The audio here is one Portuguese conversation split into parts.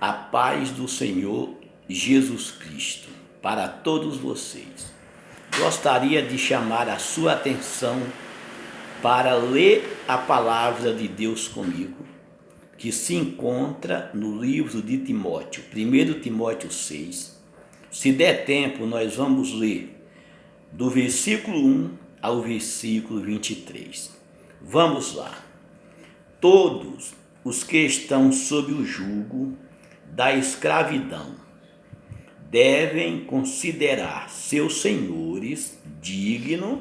A paz do Senhor Jesus Cristo para todos vocês. Gostaria de chamar a sua atenção para ler a palavra de Deus comigo, que se encontra no livro de Timóteo, 1 Timóteo 6. Se der tempo, nós vamos ler do versículo 1 ao versículo 23. Vamos lá. Todos os que estão sob o jugo da escravidão devem considerar seus senhores dignos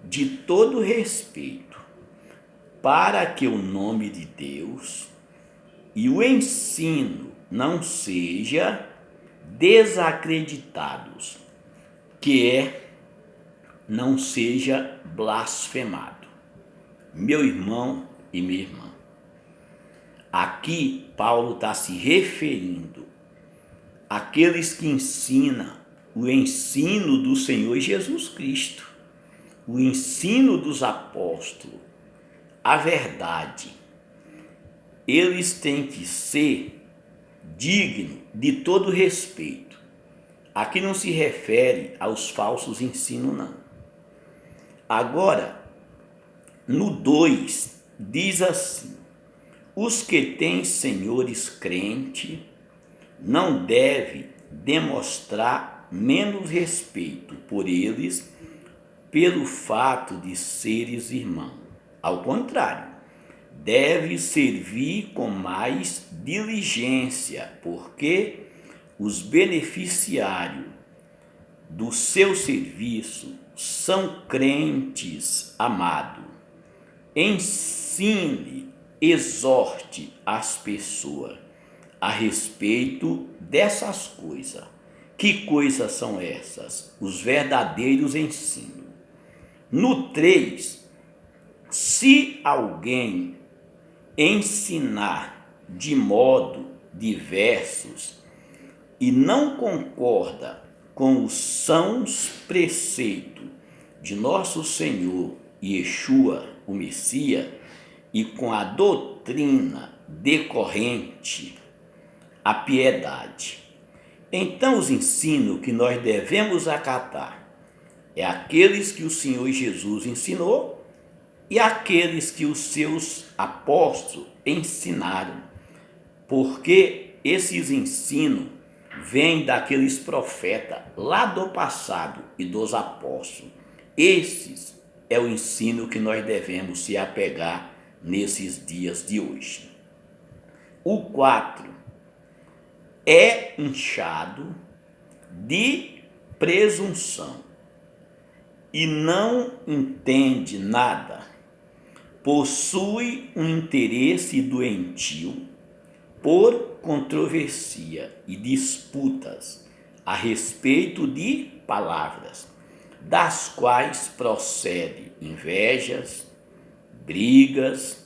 de todo respeito, para que o nome de Deus e o ensino não sejam desacreditados, não seja blasfemado. Meu irmão e minha irmã, aqui Paulo está se referindo àqueles que ensinam o ensino do Senhor Jesus Cristo, o ensino dos apóstolos, a verdade. Eles têm que ser dignos de todo respeito. Aqui não se refere aos falsos ensinos, não. Agora, no 2, diz assim: os que têm senhores crentes não devem demonstrar menos respeito por eles pelo fato de seres irmãos. Ao contrário, deve servir com mais diligência, porque os beneficiários do seu serviço são crentes amados. Ensine, exorte as pessoas a respeito dessas coisas. Que coisas são essas? Os verdadeiros ensinos. No 3, se alguém ensinar de modo diversos e não concorda com os sãos preceitos de nosso Senhor Yeshua, o Messias, e com a doutrina decorrente, a piedade, então os ensinos que nós devemos acatar é aqueles que o Senhor Jesus ensinou e aqueles que os seus apóstolos ensinaram, porque esses ensinos vêm daqueles profetas lá do passado e dos apóstolos. Esses é o ensino que nós devemos se apegar nesses dias de hoje. O 4 é inchado de presunção e não entende nada, possui um interesse doentio por controvérsia e disputas a respeito de palavras, das quais procede invejas, brigas,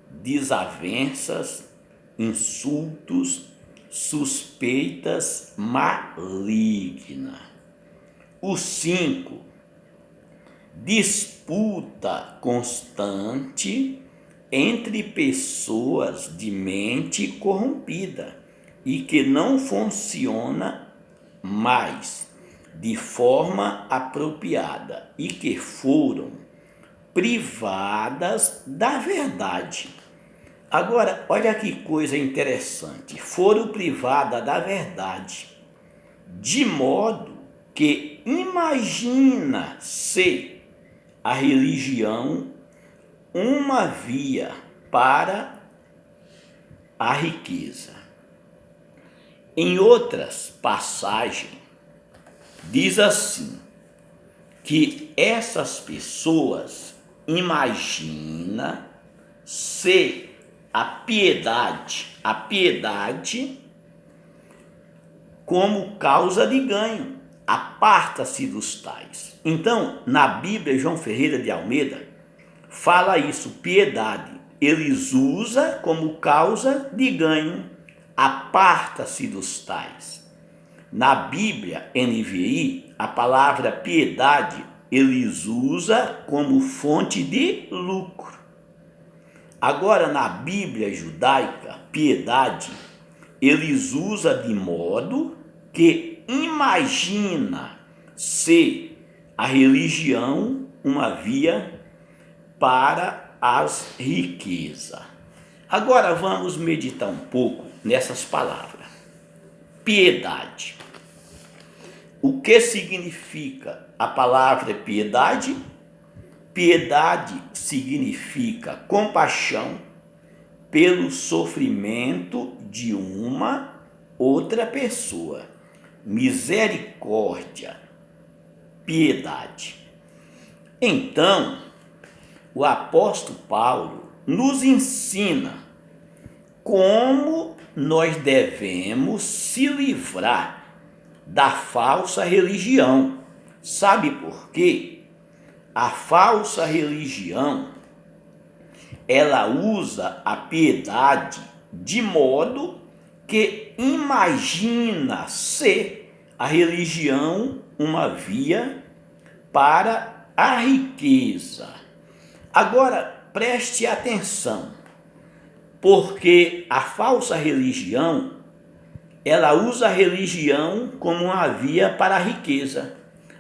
desavenças, insultos, suspeitas malignas. O 5, disputa constante entre pessoas de mente corrompida e que não funciona mais de forma apropriada e que foram privadas da verdade. Agora, olha que coisa interessante, foram privadas da verdade, de modo que imagina-se a religião uma via para a riqueza. Em outras passagens, diz assim, que essas pessoas imaginam se a piedade como causa de ganho. Aparta-se dos tais. Então, na Bíblia, João Ferreira de Almeida fala isso, piedade. Eles usam como causa de ganho. Aparta-se dos tais. Na Bíblia, NVI, a palavra piedade, eles usam como fonte de lucro. Agora, na Bíblia judaica, piedade eles usam de modo que imagina ser a religião uma via para as riquezas. Agora vamos meditar um pouco nessas palavras. Piedade. O que significa a palavra piedade? Piedade significa compaixão pelo sofrimento de uma outra pessoa. Misericórdia, piedade. Então, o apóstolo Paulo nos ensina como nós devemos se livrar da falsa religião. Sabe por quê? A falsa religião, ela usa a piedade de modo que imagina ser a religião uma via para a riqueza. Agora, preste atenção, porque a falsa religião, ela usa a religião como uma via para a riqueza.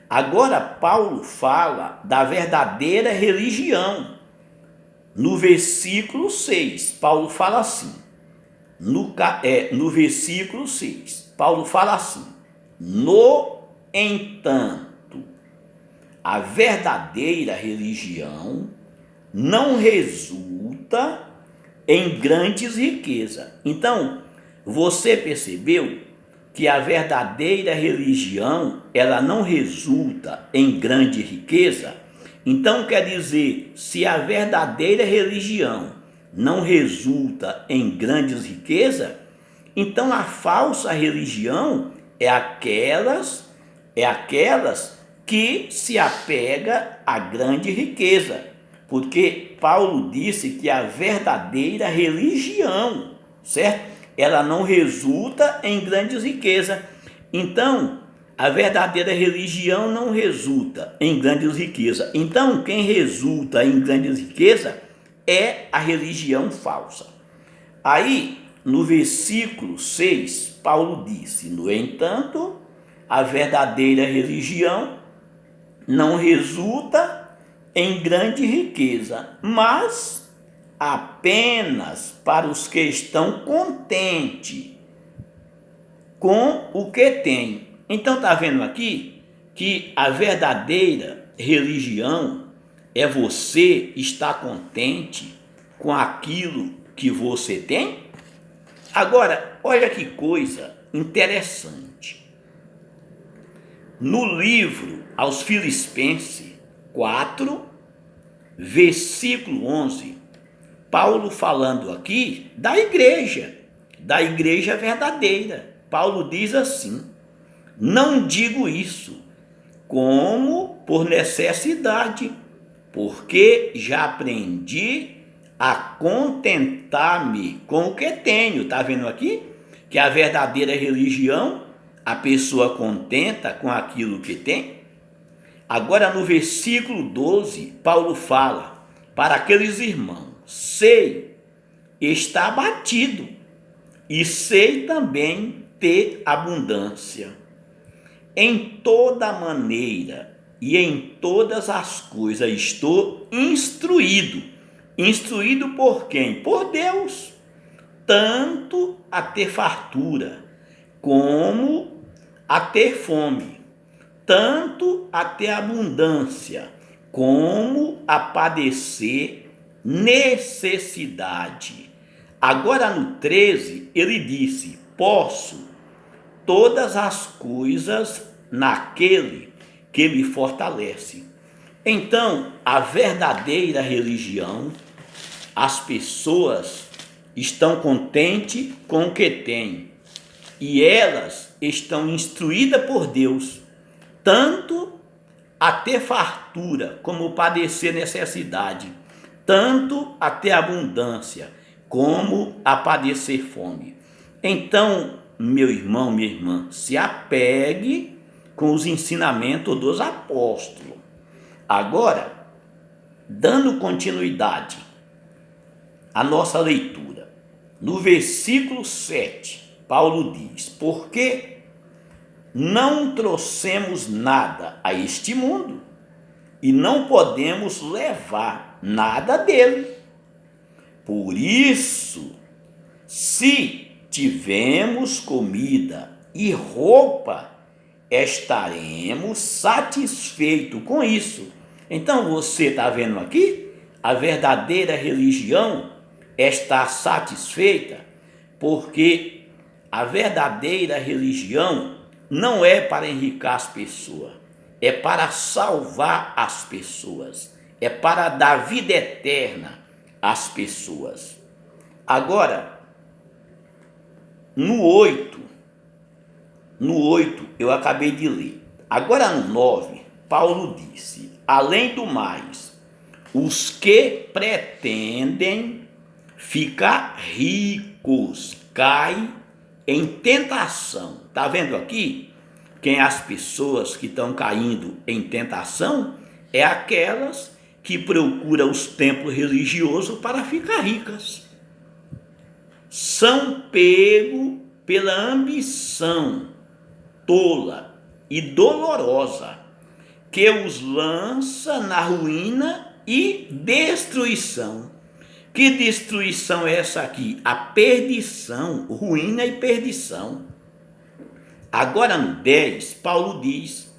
Agora, Paulo fala da verdadeira religião. No versículo 6, Paulo fala assim, no versículo 6, Paulo fala assim: no entanto, a verdadeira religião não resulta em grandes riquezas. Então, você percebeu que a verdadeira religião, ela não resulta em grande riqueza? Então, quer dizer, se a verdadeira religião não resulta em grandes riquezas, então a falsa religião é aquelas que se apega à grande riqueza. Porque Paulo disse que a verdadeira religião, certo? Ela não resulta em grandes riquezas. Então, a verdadeira religião não resulta em grandes riquezas. Então, quem resulta em grandes riquezas é a religião falsa. Aí, no versículo 6, Paulo disse: no entanto, a verdadeira religião não resulta em grande riqueza, mas apenas para os que estão contentes com o que têm. Então, está vendo aqui que a verdadeira religião é você estar contente com aquilo que você tem? Agora, olha que coisa interessante. No livro aos Filipenses 4, versículo 11, Paulo falando aqui da igreja verdadeira. Paulo diz assim: não digo isso como por necessidade, porque já aprendi a contentar-me com o que tenho. Está vendo aqui? Que a verdadeira religião, a pessoa contenta com aquilo que tem. Agora no versículo 12, Paulo fala para aqueles irmãos: sei estar abatido e sei também ter abundância. Em toda maneira e em todas as coisas estou instruído. Instruído por quem? Por Deus. Tanto a ter fartura, como a ter fome. Tanto a ter abundância, como a padecer necessidade. Agora no 13, ele disse: posso todas as coisas naquele que me fortalece. Então, a verdadeira religião, as pessoas estão contentes com o que têm e elas estão instruídas por Deus, tanto a ter fartura como padecer necessidade, tanto a ter abundância como a padecer fome. Então, meu irmão, minha irmã, se apegue com os ensinamentos dos apóstolos. Agora, dando continuidade à nossa leitura, no versículo 7, Paulo diz: porque não trouxemos nada a este mundo e não podemos levar nada dele. Por isso, se tivermos comida e roupa, estaremos satisfeitos com isso. Então você está vendo aqui? A verdadeira religião está satisfeita, porque a verdadeira religião não é para enriquecer as pessoas, é para salvar as pessoas, é para dar vida eterna às pessoas. Agora, no 8 eu acabei de ler. Agora no 9, Paulo disse: além do mais, os que pretendem ficar ricos caem em tentação. Está vendo aqui? Quem as pessoas que estão caindo em tentação é aquelas que procuram os templos religiosos para ficar ricas. São pegos pela ambição tola e dolorosa que os lança na ruína e destruição. Que destruição é essa aqui? A perdição, ruína e perdição. Agora no 10, Paulo diz: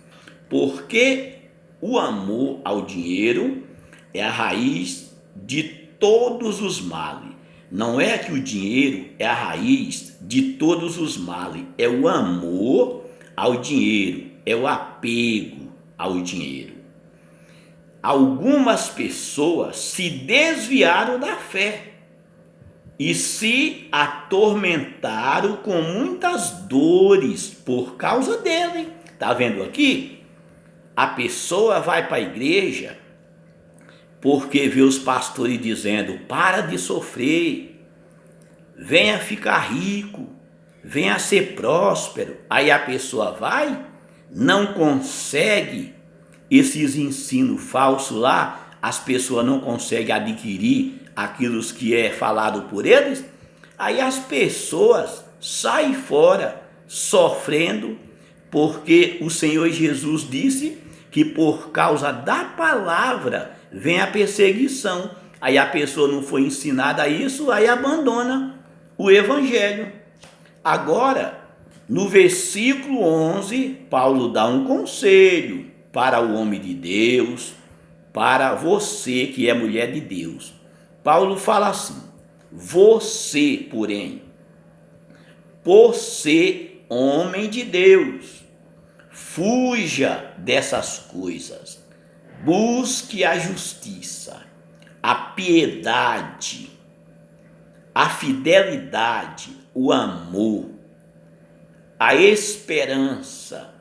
porque o amor ao dinheiro é a raiz de todos os males. Não é que o dinheiro é a raiz de todos os males, é o amor ao dinheiro, é o apego ao dinheiro. Algumas pessoas se desviaram da fé e se atormentaram com muitas dores por causa dele. Está vendo aqui? A pessoa vai para a igreja porque vê os pastores dizendo: para de sofrer, venha ficar rico, venha ser próspero. Aí a pessoa vai, não consegue esses ensinos falsos lá, as pessoas não conseguem adquirir aquilo que é falado por eles, aí as pessoas saem fora sofrendo, porque o Senhor Jesus disse que por causa da palavra vem a perseguição. Aí a pessoa não foi ensinada a isso, aí abandona o evangelho. Agora, no versículo 11, Paulo dá um conselho para o homem de Deus, para você que é mulher de Deus. Paulo fala assim: você, porém, por ser homem de Deus, fuja dessas coisas, busque a justiça, a piedade, a fidelidade, o amor, a esperança,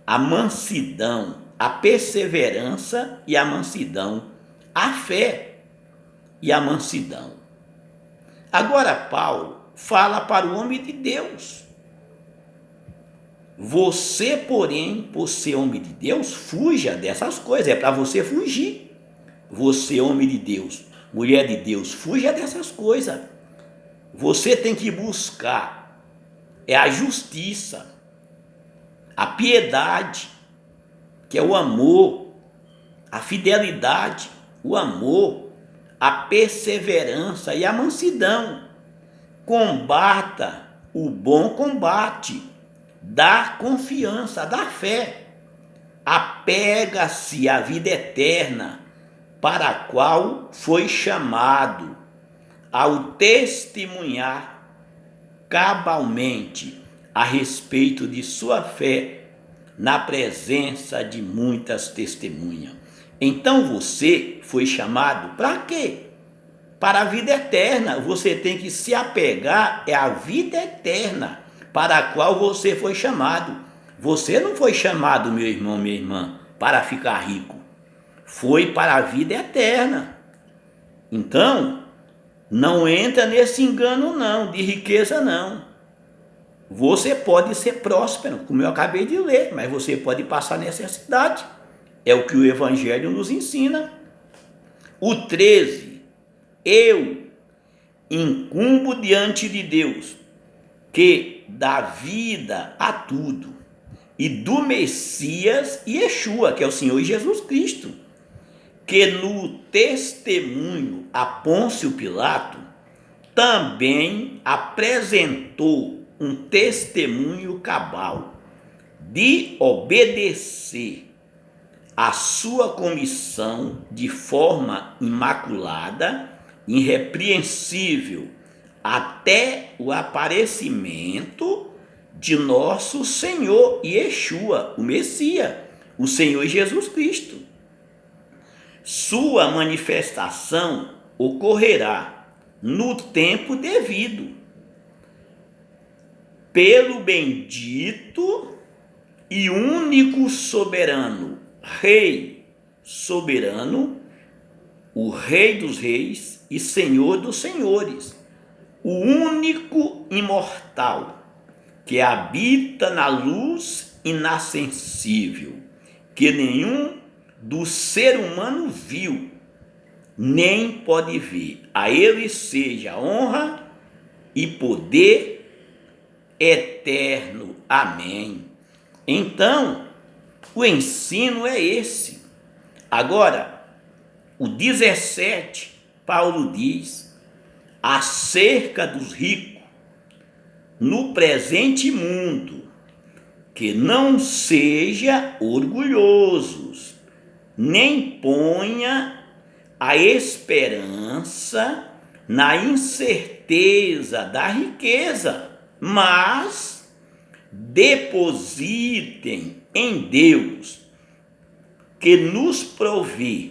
a mansidão, a perseverança e a mansidão, a fé e a mansidão. Agora Paulo fala para o homem de Deus: você, porém, por ser homem de Deus, fuja dessas coisas. É para você fugir. Você, homem de Deus, mulher de Deus, fuja dessas coisas. Você tem que buscar a justiça, a piedade, que é o amor, a fidelidade, o amor, a perseverança e a mansidão. Combata o bom combate da confiança, da fé. Apega-se à vida eterna, para a qual foi chamado, ao testemunhar cabalmente a respeito de sua fé na presença de muitas testemunhas. Então você foi chamado para quê? Para a vida eterna. Você tem que se apegar à vida eterna para a qual você foi chamado. Você não foi chamado, meu irmão, minha irmã, para ficar rico. Foi para a vida eterna. Então, não entra nesse engano não, de riqueza não. Você pode ser próspero, como eu acabei de ler, mas você pode passar necessidade. É o que o Evangelho nos ensina. O 13, eu incumbo diante de Deus que dá vida a tudo, e do Messias Yeshua, que é o Senhor Jesus Cristo, que no testemunho a Pôncio Pilato também apresentou um testemunho cabal de obedecer a sua comissão de forma imaculada, irrepreensível, até o aparecimento de nosso Senhor Yeshua, o Messias, o Senhor Jesus Cristo. Sua manifestação ocorrerá no tempo devido, pelo bendito e único soberano, Rei soberano, o Rei dos reis e Senhor dos senhores, o único imortal, que habita na luz inacessível, que nenhum do ser humano viu, nem pode ver. A ele seja honra e poder eterno. Amém. Então, o ensino é esse. Agora, o 17, Paulo diz acerca dos ricos no presente mundo, que não seja orgulhosos, nem ponha a esperança na incerteza da riqueza, mas depositem em Deus, que nos provê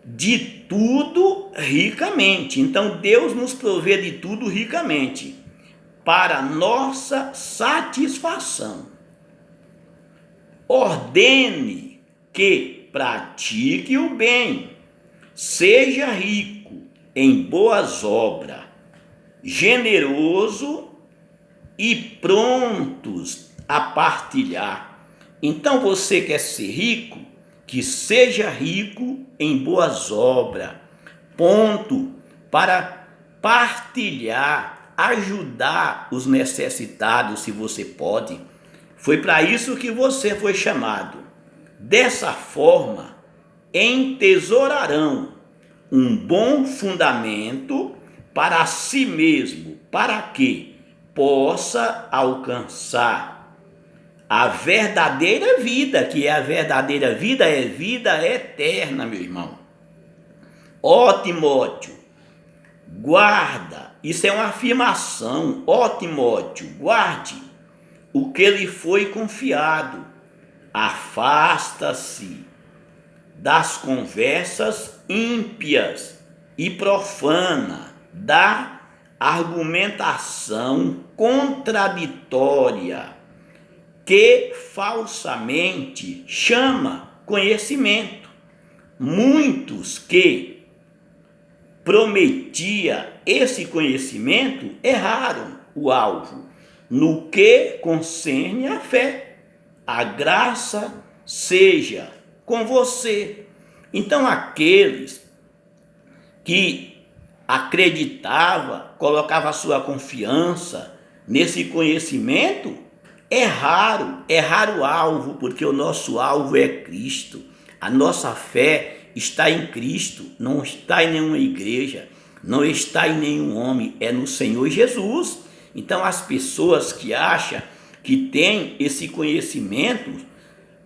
de tudo ricamente. Então Deus nos provê de tudo ricamente, para nossa satisfação. Ordene que pratique o bem, seja rico em boas obras, generoso e prontos a partilhar. Então você quer ser rico? Que seja rico em boas obras, ponto, para partilhar, ajudar os necessitados, se você pode. Foi para isso que você foi chamado. Dessa forma, entesourarão um bom fundamento para si mesmo, para que possa alcançar a verdadeira vida, que é a verdadeira vida, é vida eterna, meu irmão. Ó Timóteo, guarda, isso é uma afirmação, ó Timóteo, guarde o que lhe foi confiado, afasta-se das conversas ímpias e profana, da argumentação contraditória, que falsamente chama conhecimento. Muitos que prometia esse conhecimento erraram o alvo no que concerne a fé. A graça seja com você. Então aqueles que acreditavam, colocavam a sua confiança nesse conhecimento, erraram o alvo, porque o nosso alvo é Cristo. A nossa fé está em Cristo, não está em nenhuma igreja, não está em nenhum homem, é no Senhor Jesus. Então as pessoas que acham que têm esse conhecimento,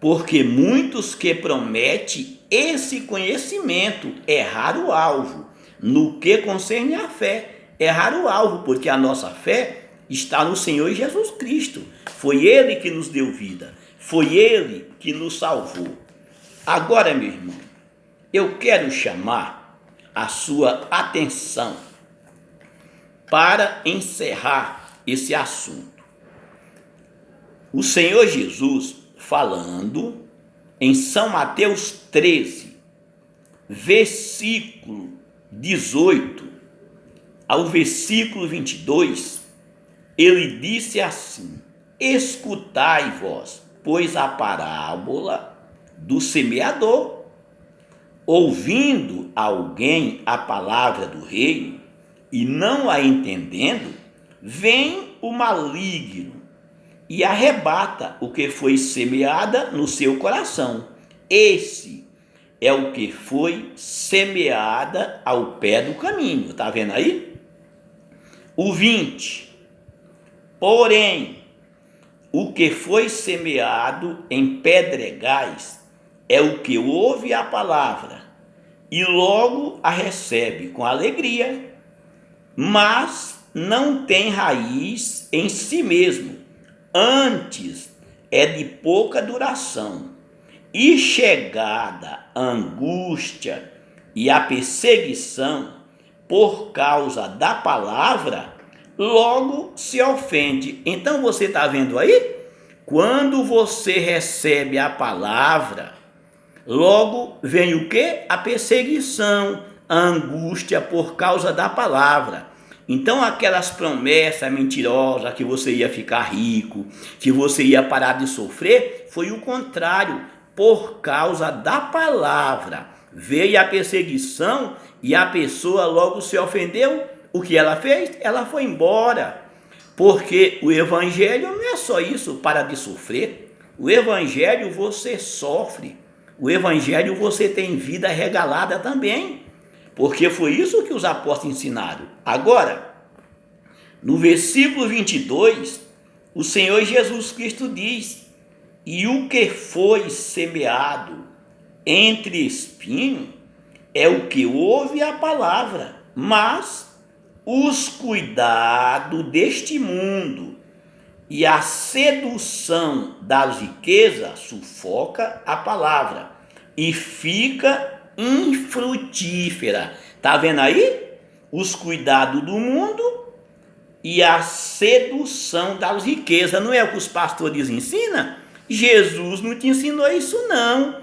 porque muitos que prometem esse conhecimento, erraram o alvo. No que concerne a fé, erraram o alvo, porque a nossa fé está no Senhor Jesus Cristo. Foi Ele que nos deu vida, foi Ele que nos salvou. Agora, meu irmão, eu quero chamar a sua atenção para encerrar esse assunto. O Senhor Jesus, falando em São Mateus 13, versículo 18 ao versículo 22, ele disse assim: escutai vós, pois, a parábola do semeador. Ouvindo alguém a palavra do reino e não a entendendo, vem o maligno e arrebata o que foi semeada no seu coração. Esse é o que foi semeada ao pé do caminho. Está vendo aí? O 20. Porém, o que foi semeado em pedregais é o que ouve a palavra e logo a recebe com alegria, mas não tem raiz em si mesmo, antes é de pouca duração, e chegada a angústia e a perseguição por causa da palavra, logo se ofende. Então você está vendo aí? Quando você recebe a palavra, logo vem o quê? A perseguição, a angústia por causa da palavra. Então aquelas promessas mentirosas que você ia ficar rico, que você ia parar de sofrer, foi o contrário. Por causa da palavra veio a perseguição e a pessoa logo se ofendeu. O que ela fez? Ela foi embora. Porque o evangelho não é só isso, para de sofrer. O evangelho você sofre. O evangelho você tem vida regalada também. Porque foi isso que os apóstolos ensinaram. Agora, no versículo 22, o Senhor Jesus Cristo diz: e o que foi semeado entre espinhos é o que ouve a palavra, mas os cuidados deste mundo e a sedução das riquezas sufoca a palavra e fica infrutífera. Está vendo aí? Os cuidados do mundo e a sedução das riquezas. Não é o que os pastores ensinam? Jesus não te ensinou isso não.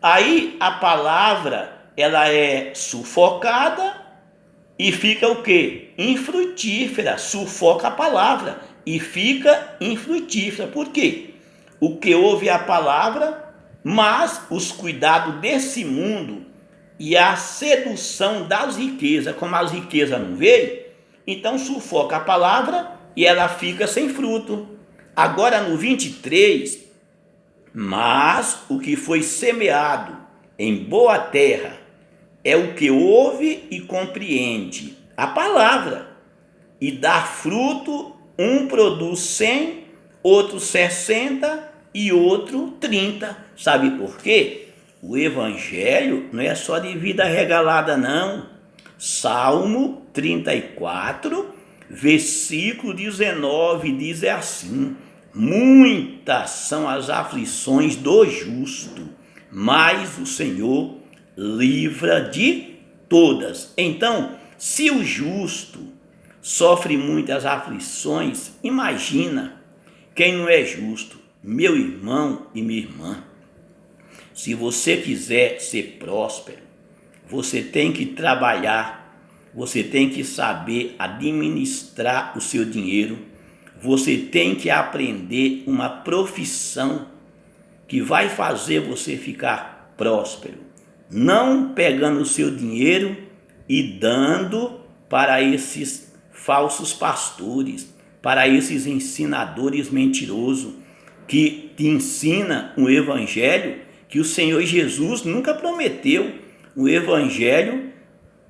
Aí a palavra, ela é sufocada e fica o quê? Infrutífera. Sufoca a palavra e fica infrutífera. Por quê? O que ouve a palavra, mas os cuidados desse mundo e a sedução das riquezas, como as riquezas não veio, então sufoca a palavra e ela fica sem fruto. Agora no 23, mas o que foi semeado em boa terra é o que ouve e compreende a palavra e dá fruto. Um produz 100, outro 60 e outro 30. Sabe por quê? O evangelho não é só de vida regalada não. Salmo 34, versículo 19 diz assim: muitas são as aflições do justo, mas o Senhor livra de todas. Então, se o justo sofre muitas aflições, imagina quem não é justo, meu irmão e minha irmã. Se você quiser ser próspero, você tem que trabalhar, você tem que saber administrar o seu dinheiro, você tem que aprender uma profissão que vai fazer você ficar próspero, não pegando o seu dinheiro e dando para esses falsos pastores, para esses ensinadores mentirosos que te ensinam um evangelho que o Senhor Jesus nunca prometeu, um evangelho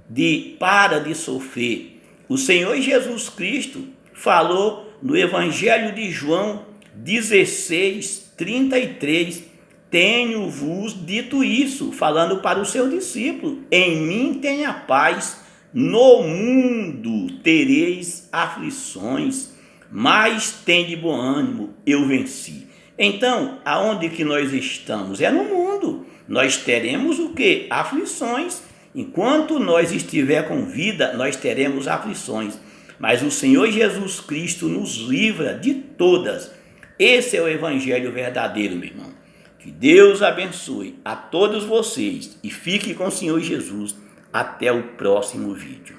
de para de sofrer. O Senhor Jesus Cristo falou no Evangelho de João 16, 33, tenho-vos dito isso, falando para o seu discípulo, em mim tenha paz, no mundo tereis aflições, mas tende bom ânimo, eu venci. Então, aonde que nós estamos? É no mundo. Nós teremos o quê? Aflições. Enquanto nós estiver com vida, nós teremos aflições. Mas o Senhor Jesus Cristo nos livra de todas. Esse é o evangelho verdadeiro, meu irmão. Que Deus abençoe a todos vocês e fique com o Senhor Jesus. Até o próximo vídeo.